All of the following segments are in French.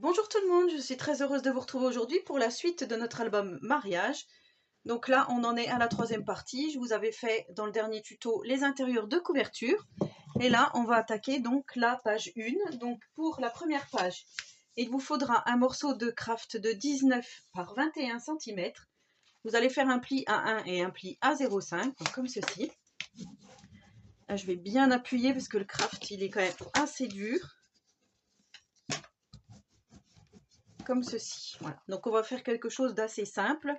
Bonjour tout le monde, je suis très heureuse de vous retrouver aujourd'hui pour la suite de notre album mariage. Donc là, on en est à la troisième partie. Je vous avais fait dans le dernier tuto les intérieurs de couverture. Et là, on va attaquer donc la page 1. Donc pour la première page, il vous faudra un morceau de craft de 19 par 21 cm. Vous allez faire un pli à 1 et un pli à 0,5, donc comme ceci. Là, je vais bien appuyer parce que le craft, il est quand même assez dur. Comme ceci. Voilà. Donc on va faire quelque chose d'assez simple.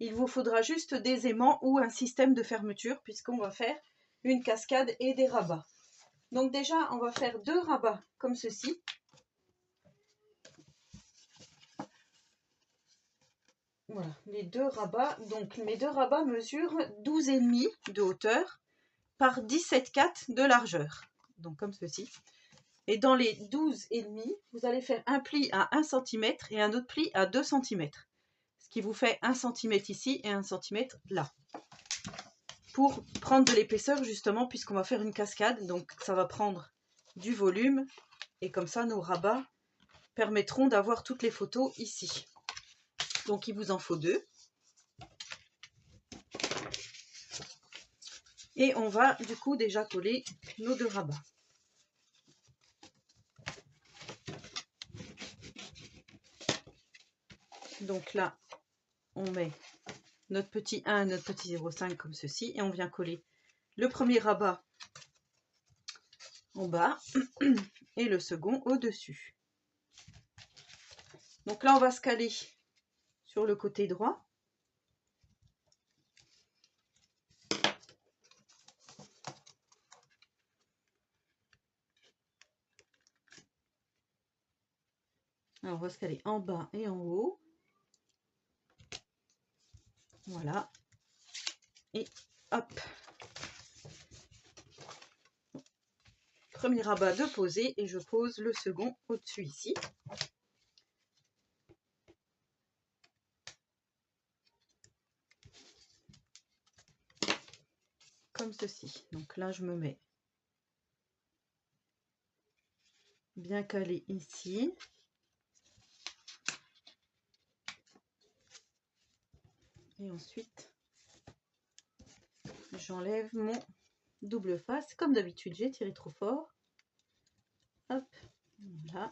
Il vous faudra juste des aimants ou un système de fermeture puisqu'on va faire une cascade et des rabats. Donc déjà on va faire 2 rabats comme ceci. Voilà, les 2 rabats. Donc mes 2 rabats mesurent 12,5 de hauteur par 17,4 de largeur. Donc comme ceci. Et dans les 12,5, vous allez faire un pli à 1 cm et un autre pli à 2 cm. Ce qui vous fait 1 cm ici et 1 cm là. Pour prendre de l'épaisseur justement, puisqu'on va faire une cascade, donc ça va prendre du volume. Et comme ça, nos rabats permettront d'avoir toutes les photos ici. Donc il vous en faut 2. Et on va du coup déjà coller nos 2 rabats. Donc là, on met notre petit 1 et notre petit 0,5 comme ceci. Et on vient coller le premier rabat en bas et le second au-dessus. Donc là, on va se caler sur le côté droit. Alors, on va se caler en bas et en haut. Voilà. Et hop. Premier rabat de poser et je pose le second au-dessus ici. Comme ceci. Donc là, je me mets bien calé ici. Et ensuite, j'enlève mon double face. Comme d'habitude, j'ai tiré trop fort. Hop, voilà.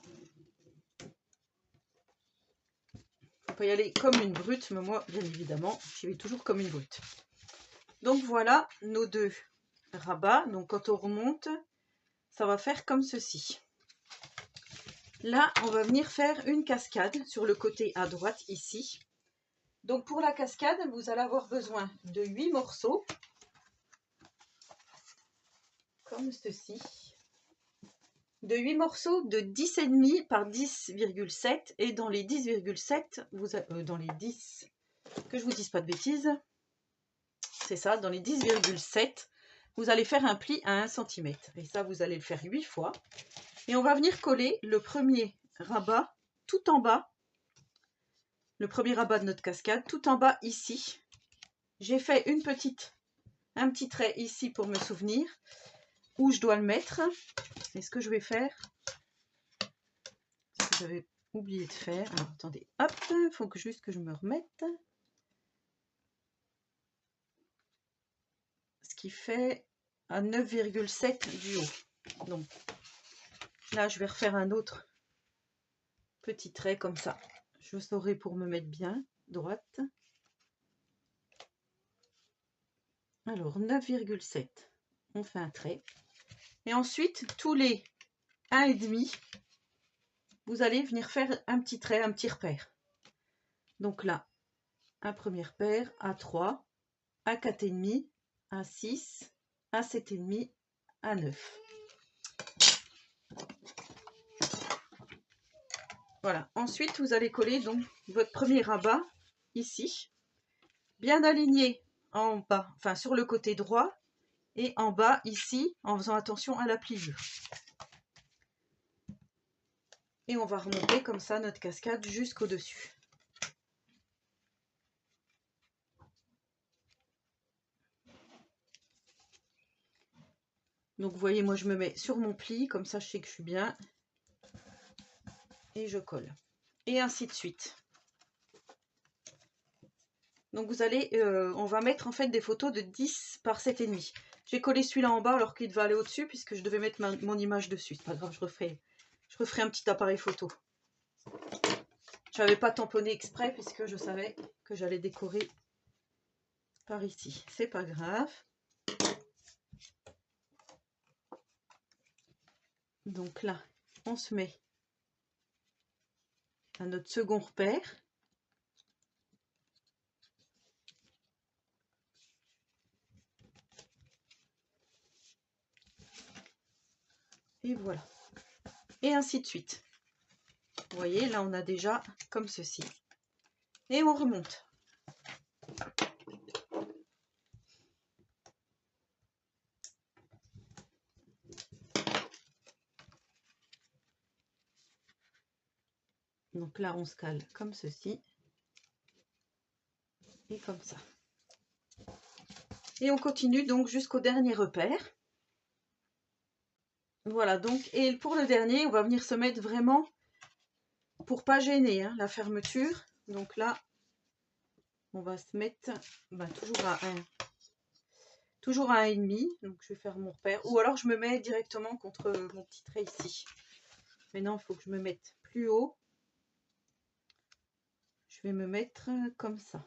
Faut pas y aller comme une brute, mais moi, bien évidemment, j'y vais toujours comme une brute. Donc voilà nos 2 rabats. Donc quand on remonte, ça va faire comme ceci. Là, on va venir faire une cascade sur le côté à droite ici. Donc pour la cascade, vous allez avoir besoin de 8 morceaux, comme ceci. De 8 morceaux de 10,5 par 10,7 et dans les 10,7, dans les 10, que je vous dise pas de bêtises, c'est ça, dans les 10,7, vous allez faire un pli à 1 cm. Et ça, vous allez le faire 8 fois. Et on va venir coller le premier rabat tout en bas. Le premier rabat de notre cascade, tout en bas ici. J'ai fait un petit trait ici pour me souvenir où je dois le mettre. Et ce que je vais faire, ce que j'avais oublié de faire, alors attendez, hop, il faut juste que je me remette. Ce qui fait à 9,7 du haut. Donc là, je vais refaire un autre petit trait comme ça. Je saurai pour me mettre bien droite. Alors 9,7, on fait un trait. Et ensuite, tous les 1,5, vous allez venir faire un petit trait, un petit repère. Donc là, un premier repère à 3, à 4,5, à 6, à 7,5, à 9. Voilà. Ensuite, vous allez coller donc votre premier rabat ici, bien aligné en bas, enfin sur le côté droit et en bas ici, en faisant attention à la pliure. Et on va remonter comme ça notre cascade jusqu'au-dessus. Donc vous voyez, moi je me mets sur mon pli, comme ça je sais que je suis bien. Et je colle. et ainsi de suite. Donc vous allez, on va mettre en fait des photos de 10 par 7,5. J'ai collé celui-là en bas alors qu'il devait aller au-dessus puisque je devais mettre mon image dessus. C'est pas grave, je referai un petit appareil photo. Je n'avais pas tamponné exprès puisque je savais que j'allais décorer par ici. C'est pas grave. Donc là, on se met à notre second repère. Et voilà. Et ainsi de suite. Vous voyez, là on a déjà comme ceci. Et on remonte. Donc là on se cale comme ceci. Et comme ça. Et on continue donc jusqu'au dernier repère. Voilà, donc, et pour le dernier, on va venir se mettre vraiment pour pas gêner hein, la fermeture. Donc là, on va se mettre toujours à 1,5. Donc je vais faire mon repère. Ou alors je me mets directement contre mon petit trait ici. Maintenant, il faut que je me mette plus haut. Je vais me mettre comme ça.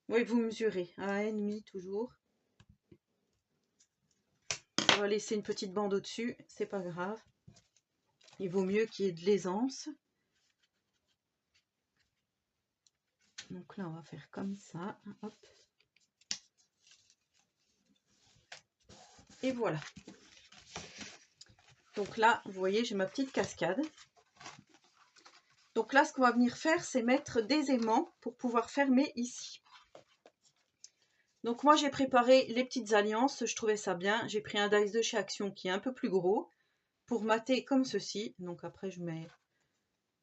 Oui, vous mesurez à 1,5 toujours. On va laisser une petite bande au-dessus, c'est pas grave. Il vaut mieux qu'il y ait de l'aisance. Donc là, on va faire comme ça. Hop. Et voilà. Donc là, vous voyez, j'ai ma petite cascade. Donc là, ce qu'on va venir faire, c'est mettre des aimants pour pouvoir fermer ici. Donc moi, j'ai préparé les petites alliances. Je trouvais ça bien. J'ai pris un dice de chez Action qui est un peu plus gros pour mater comme ceci. Donc après, je mets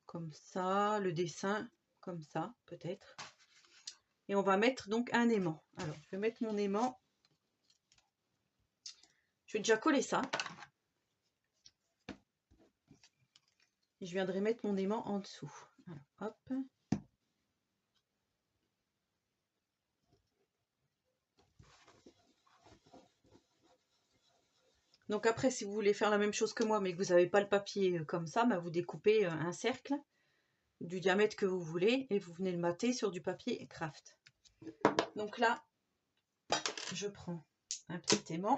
comme ça, le dessin comme ça, peut-être. Et on va mettre donc un aimant. Alors, je vais mettre mon aimant. Je vais déjà coller ça. Et je viendrai mettre mon aimant en dessous. Alors, hop. Donc après, si vous voulez faire la même chose que moi, mais que vous n'avez pas le papier comme ça, bah vous découpez un cercle du diamètre que vous voulez et vous venez le mater sur du papier craft. Donc là, je prends un petit aimant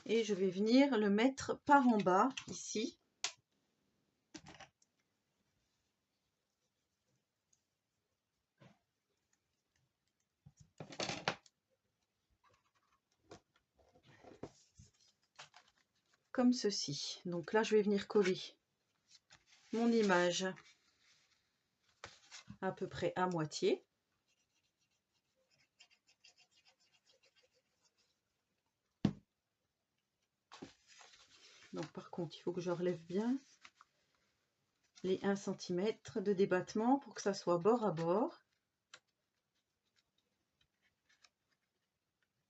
et je vais venir le mettre par en bas, ici. Comme ceci. Donc là, je vais venir coller mon image à peu près à moitié. Donc par contre, il faut que je relève bien les 1 cm de débattement pour que ça soit bord à bord.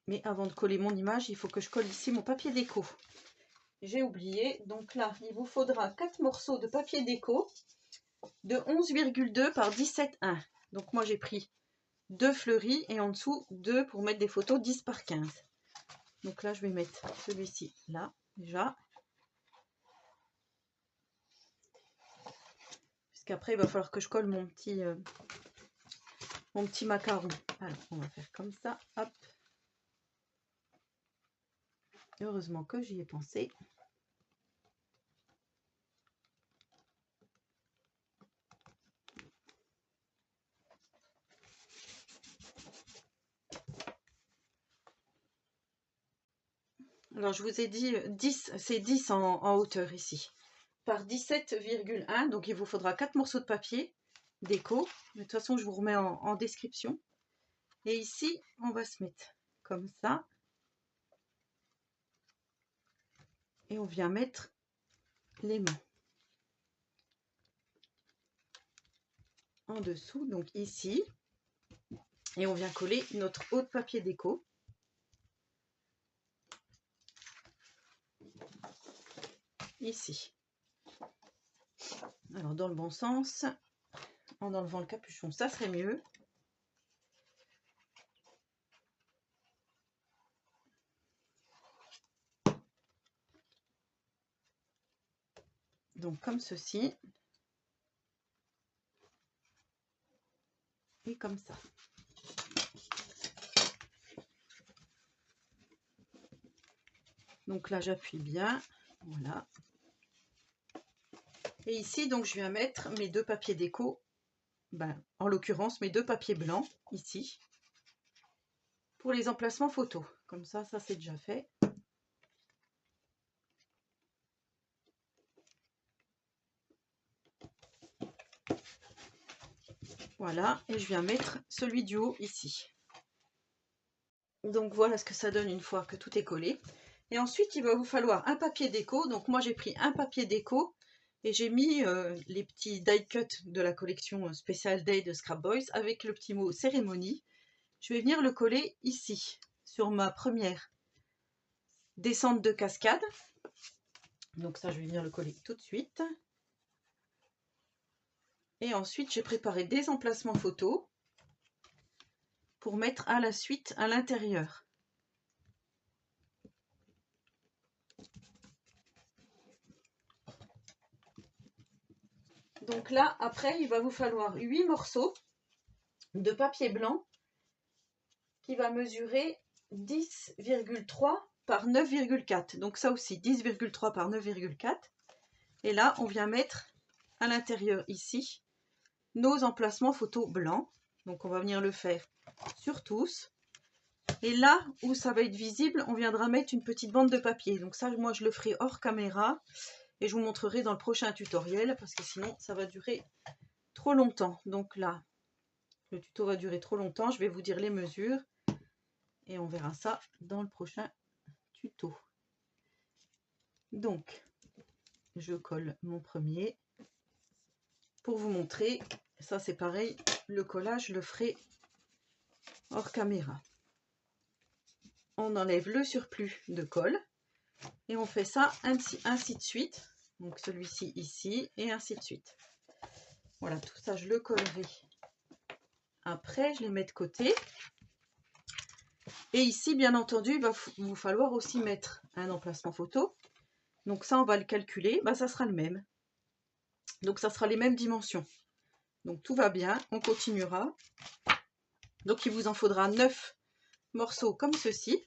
Mais avant de coller mon image, il faut que je colle ici mon papier déco. J'ai oublié, donc là, il vous faudra 4 morceaux de papier déco de 11,2 par 17,1. Donc moi, j'ai pris 2 fleuris et en dessous 2 pour mettre des photos 10 par 15. Donc là, je vais mettre celui-ci là, déjà. Puisqu'après, il va falloir que je colle mon petit macaron. Alors, on va faire comme ça, hop. Heureusement que j'y ai pensé. Alors, je vous ai dit 10, c'est 10 en hauteur ici. Par 17,1, donc il vous faudra 4 morceaux de papier déco. De toute façon, je vous remets en description. Et ici, on va se mettre comme ça. Et on vient mettre l'aimant en dessous, donc ici. Et on vient coller notre haut de papier déco. ici. Alors dans le bon sens, en enlevant le capuchon, ça serait mieux. Donc comme ceci. Et comme ça. Donc là j'appuie bien, voilà. Et ici donc je viens mettre mes deux papiers déco, en l'occurrence mes deux papiers blancs ici, pour les emplacements photos. Comme ça c'est déjà fait. Voilà, et je viens mettre celui du haut ici. Donc voilà ce que ça donne une fois que tout est collé. Et ensuite il va vous falloir un papier déco. Donc moi j'ai pris un papier déco et j'ai mis les petits die cut de la collection Special Day de Scrap Boys avec le petit mot cérémonie. Je vais venir le coller ici sur ma première descente de cascade. Donc ça je vais venir le coller tout de suite. Et ensuite j'ai préparé des emplacements photos pour mettre à la suite à l'intérieur. Donc là, après, il va vous falloir 8 morceaux de papier blanc qui va mesurer 10,3 par 9,4. Donc ça aussi, 10,3 par 9,4. Et là, on vient mettre à l'intérieur ici nos emplacements photos blancs. Donc on va venir le faire sur tous. Et là où ça va être visible, on viendra mettre une petite bande de papier. Donc ça, moi, je le ferai hors caméra. Et je vous montrerai dans le prochain tutoriel parce que sinon ça va durer trop longtemps. Donc là, le tuto va durer trop longtemps. Je vais vous dire les mesures et on verra ça dans le prochain tuto. Donc, je colle mon premier pour vous montrer. Ça c'est pareil, le collage je le ferai hors caméra. On enlève le surplus de colle et on fait ça ainsi de suite. Donc celui-ci ici et ainsi de suite. Voilà, tout ça je le collerai. Après, je les mets de côté. Et ici, bien entendu, il va vous falloir aussi mettre un emplacement photo. Donc ça, on va le calculer. Ça sera le même. Donc ça sera les mêmes dimensions. Donc tout va bien. On continuera. Donc il vous en faudra 9 morceaux comme ceci.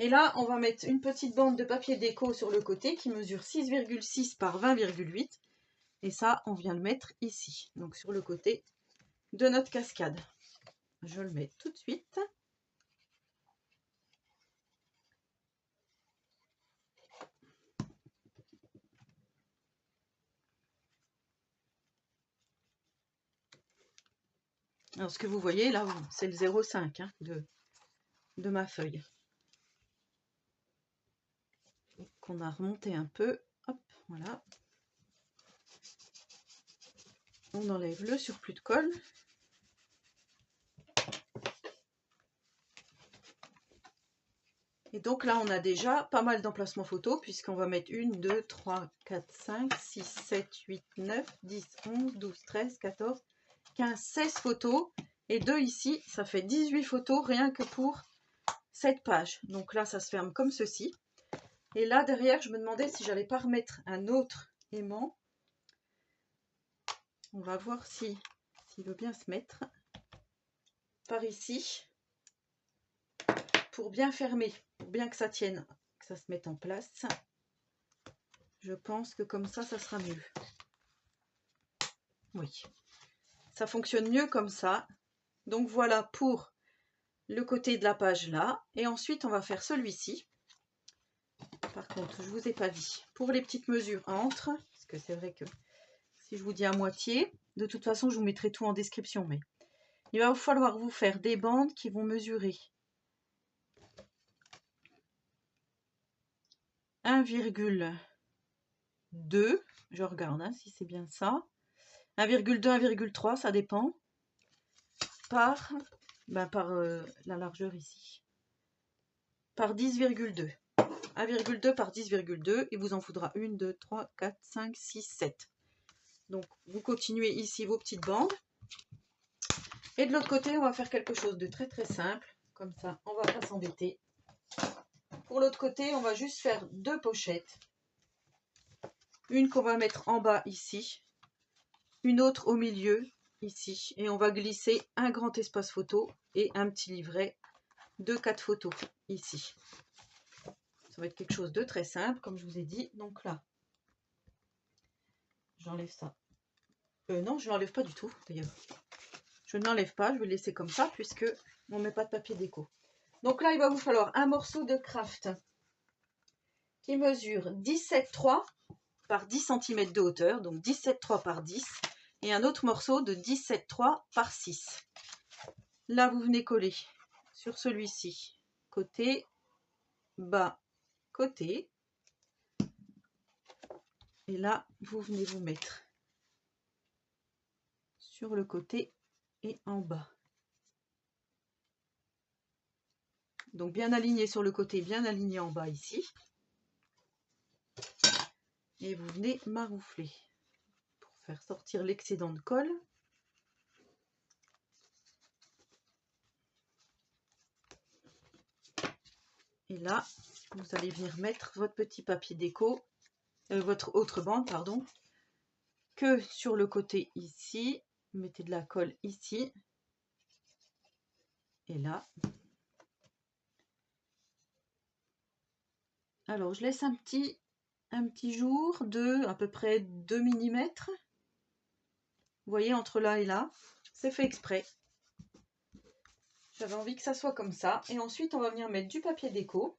Et là, on va mettre une petite bande de papier déco sur le côté qui mesure 6,6 par 20,8. Et ça, on vient le mettre ici. Donc sur le côté de notre cascade. Je le mets tout de suite. Alors ce que vous voyez là, c'est le 0,5 hein, de ma feuille. Qu'on a remonté un peu. Hop, voilà. On enlève le surplus de colle. Et donc là, on a déjà pas mal d'emplacements photos, puisqu'on va mettre 1, 2, 3, 4, 5, 6, 7, 8, 9, 10, 11, 12, 13, 14, 15, 16 photos. Et 2 ici, ça fait 18 photos rien que pour cette page. Donc là, ça se ferme comme ceci. Et là, derrière, je me demandais si j'allais pas remettre un autre aimant. On va voir s'il veut bien se mettre par ici. Pour bien fermer, pour bien que ça tienne, que ça se mette en place. Je pense que comme ça sera mieux. Oui, ça fonctionne mieux comme ça. Donc voilà pour le côté de la page là. Et ensuite, on va faire celui-ci. Par contre, je vous ai pas dit. Pour les petites mesures entre, parce que c'est vrai que si je vous dis à moitié, de toute façon, je vous mettrai tout en description. Mais il va falloir vous faire des bandes qui vont mesurer 1,2, je regarde hein, si c'est bien ça, 1,2, 1,3, ça dépend, par la largeur ici, par 10,2. 1,2 par 10,2. Il vous en faudra 1, 2, 3, 4, 5, 6, 7. Donc, vous continuez ici vos petites bandes. Et de l'autre côté, on va faire quelque chose de très très simple. Comme ça, on ne va pas s'embêter. Pour l'autre côté, on va juste faire 2 pochettes. Une qu'on va mettre en bas ici. Une autre au milieu ici. Et on va glisser un grand espace photo et un petit livret de 4 photos ici. Ça va être quelque chose de très simple, comme je vous ai dit. Donc là, j'enlève ça. Non, je ne l'enlève pas du tout, d'ailleurs. Je ne l'enlève pas, je vais le laisser comme ça, puisque on ne met pas de papier déco. Donc là, il va vous falloir un morceau de craft qui mesure 17,3 par 10 cm de hauteur, donc 17,3 par 10, et un autre morceau de 17,3 par 6. Là, vous venez coller sur celui-ci, côté, bas, côté. Et là, vous venez vous mettre sur le côté et en bas. Donc bien aligné sur le côté, bien aligné en bas ici. Et vous venez maroufler pour faire sortir l'excédent de colle. Et là, vous allez venir mettre votre petit papier déco, votre autre bande, pardon, que sur le côté ici. Vous mettez de la colle ici. Et là. Alors, je laisse un petit jour de à peu près 2 mm. Vous voyez, entre là et là. C'est fait exprès. J'avais envie que ça soit comme ça. Et ensuite, on va venir mettre du papier déco.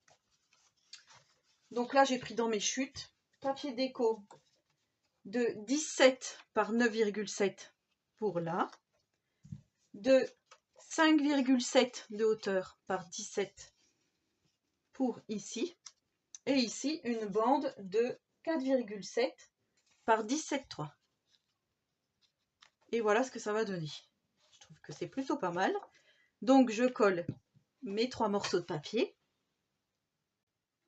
Donc là, j'ai pris dans mes chutes papier déco de 17 par 9,7 pour là. De 5,7 de hauteur par 17 pour ici. Et ici, une bande de 4,7 par 17,3. Et voilà ce que ça va donner. Je trouve que c'est plutôt pas mal. Donc, je colle mes 3 morceaux de papier.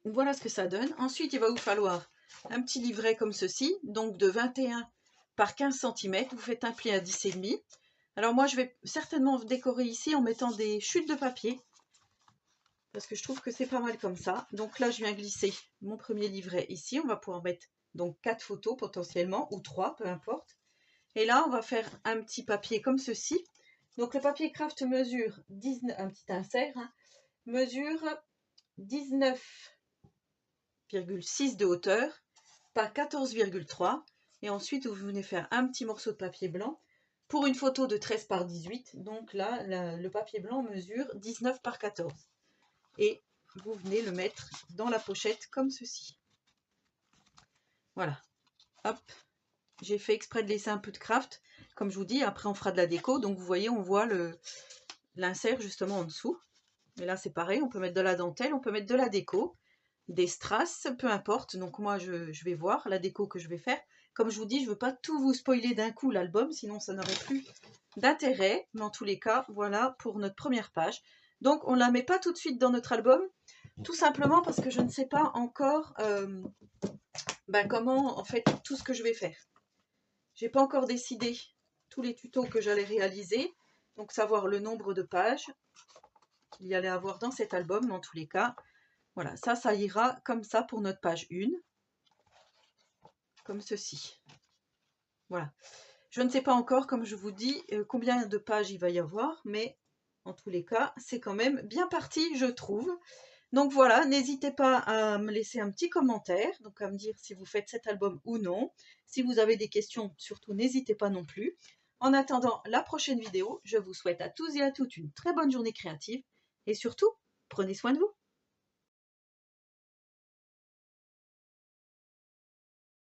Voilà ce que ça donne. Ensuite, il va vous falloir un petit livret comme ceci, donc de 21 par 15 cm. Vous faites un pli à 10,5. Alors moi, je vais certainement décorer ici en mettant des chutes de papier, parce que je trouve que c'est pas mal comme ça. Donc là, je viens glisser mon premier livret ici. On va pouvoir mettre donc 4 photos potentiellement, ou 3, peu importe. Et là, on va faire un petit papier comme ceci. Donc le papier craft mesure, un petit insert, hein, mesure 19,6 de hauteur par 14,3. Et ensuite, vous venez faire un petit morceau de papier blanc pour une photo de 13 par 18. Donc là, le papier blanc mesure 19 par 14. Et vous venez le mettre dans la pochette comme ceci. Voilà. Hop. J'ai fait exprès de laisser un peu de craft. Comme je vous dis, après on fera de la déco. Donc vous voyez, on voit l'insert justement en dessous. Mais là, c'est pareil. On peut mettre de la dentelle, on peut mettre de la déco, des strass, peu importe. Donc moi, je vais voir la déco que je vais faire. Comme je vous dis, je ne veux pas tout vous spoiler d'un coup l'album, sinon ça n'aurait plus d'intérêt. Mais en tous les cas, voilà pour notre première page. Donc on ne la met pas tout de suite dans notre album, tout simplement parce que je ne sais pas encore comment, en fait, tout ce que je vais faire. J'ai pas encore décidé tous les tutos que j'allais réaliser, donc savoir le nombre de pages qu'il y allait avoir dans cet album. Dans tous les cas, voilà, ça ira comme ça pour notre page 1, comme ceci. Voilà, je ne sais pas encore, comme je vous dis, combien de pages il va y avoir, mais en tous les cas, c'est quand même bien parti, je trouve. Donc voilà, n'hésitez pas à me laisser un petit commentaire, donc à me dire si vous faites cet album ou non. Si vous avez des questions, surtout n'hésitez pas non plus. En attendant la prochaine vidéo, je vous souhaite à tous et à toutes une très bonne journée créative et surtout, prenez soin de vous.